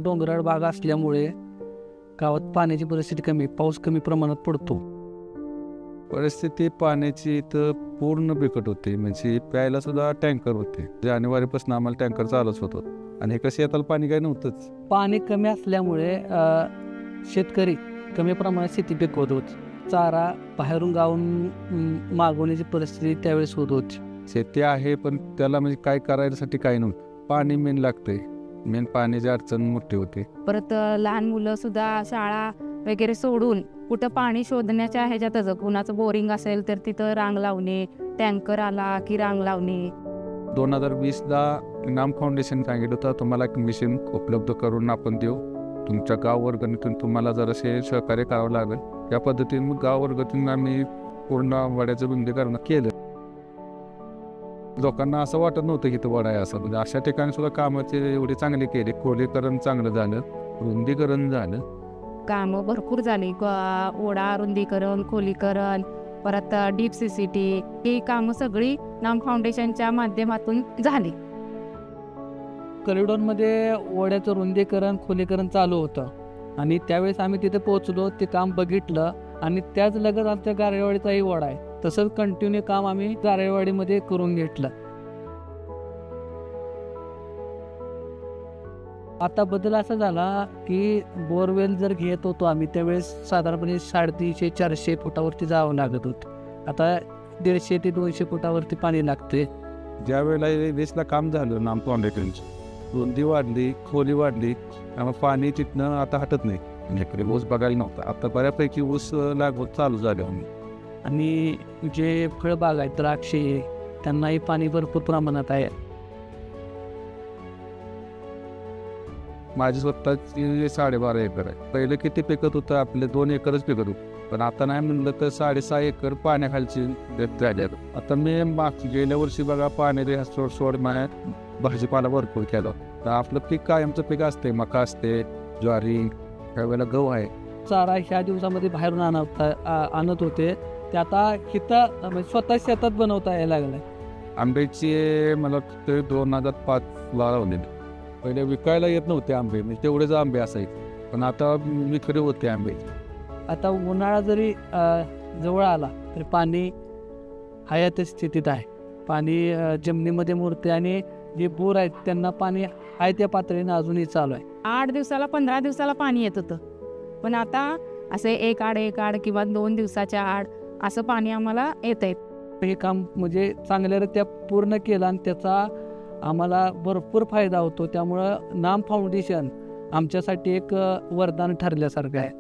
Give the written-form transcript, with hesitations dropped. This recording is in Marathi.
डोंगराळ भाग असल्यामुळे गावात पाण्याची परिस्थिती कमी, पाऊस कमी प्रमाणात पडतो. परिस्थिती पाण्याची इथं पूर्ण बिकट होते. म्हणजे प्यायला सुद्धा टँकर होते. जानेवारीपासून आम्हाला टँकर चालूच होतो आणि हे शेताला पाणी काही नव्हतंच. पाणी कमी असल्यामुळे शेतकरी कमी प्रमाणात शेती पिकवत होते. चारा बाहेरून गावून मागवण्याची परिस्थिती त्यावेळेस होत होती. शेती आहे पण त्याला म्हणजे काय करायसाठी काही नव्हतं. पाणी मेन लागतंय. मेन पाण्याची अडचण मोठी होती. परत लहान मुलं सुद्धा शाळा वगैरे सोडून कुठं पाणी शोधण्याच्या ह्याच्यातच, कुणाचं बोरिंग असेल तर तिथं रांग लावणे, टँकर आला की रांग लावणे. 2020ला नाम फाउंडेशन सांगितलं होतं तुम्हाला एक मिशन उपलब्ध करून आपण देऊ, तुमच्या गाव वर्गणीतून तुम्हाला जरासे सहकार्य करावं लागेल. या पद्धतीने मग गाव वर्गातून आम्ही पूर्ण वड्याचं रुंदीकरण केलं. लोकांना असं वाटत नव्हतं की तो वडा आहे असं. म्हणजे अशा ठिकाणी सुद्धा कामाचे एवढे चांगले केले. खोलीकरण चांगलं झालं, रुंदीकरण झालं, कामं भरपूर झाली. ओढा रुंदीकरण, खोलीकरण, परत डीप CCT, ही कामं सगळी नाम फाउंडेशनच्या माध्यमातून झाली. कलिडोनमध्ये ओढ्याचं रुंदीकरण, खोलीकरण चालू होतं आणि त्यावेळेस आम्ही तिथे पोहोचलो, ते काम बघितलं आणि त्याच लगत आमच्या गारेवाडीचाही ओढा आहे. तसंच कंटिन्यू काम आम्ही गारेवाडीमध्ये करून घेतलं. आता बदल असा झाला की बोरवेल जर घेत होतो आम्ही त्यावेळेस साधारणपणे 350-400 फुटावरती जावं लागत होतं. आता 150 ते 200 फुटावरती पाणी लागते. ज्या वेळेला वेसला काम झालं नाम फाउंडेशनचं, रुंदी वाढली, खोली वाढली, त्यामुळे पाणी तिथनं आता हटत नाही. म्हणजे ऊस बघायला नव्हता. आता बऱ्यापैकी ऊस लागवड चालू झाली. आणि जे फळबाग आहेत, द्राक्षे, त्यांनाही पाणी भरपूर प्रमाणात आहे. माझी स्वतःची 12.5 एकर आहे. पहिलं किती पिकत होतं, आपले 2 एकरच पिकत होतं. पण आता नाही म्हणलं तर 6.5 एकर पाण्याखालची झाल्या. आता मी गेल्या वर्षी बघा पाणी सोड माझ्या भाजीपाला भरपूर केला. तर आपलं पीक कायमचं पीक असते, मका असते, ज्वारी, त्यावेळेला गहू आहे. चारा ह्या दिवसामध्ये बाहेरून आणत होते, ते आता इथं स्वतः शेतात बनवता यायला लागलं. आंब्याची मला 2005 लावलेली. पहिले विकायला येत नव्हते आंबे, म्हणजे तेवढेच आंबे असायचे. पण आता विक्री होते आंबे. आता उन्हाळा जरी जवळ आला तरी पाणी हयात स्थितीत आहे. पाणी जमिनीमध्ये मुरते आणि जे बोर आहेत त्यांना पाणी आहे त्या पातळीनं अजूनही चालू आहे. 8 दिवसाला 15 दिवसाला पाणी येत होतं, पण आता असे एक आड किंवा 2 दिवसाच्या आड असं पाणी आम्हाला येत आहे. हे काम म्हणजे चांगल्यारीत्या पूर्ण केलं आणि त्याचा आम्हाला भरपूर फायदा होतो. त्यामुळं नाम फाउंडेशन आमच्यासाठी एक वरदान ठरल्यासारखं आहे.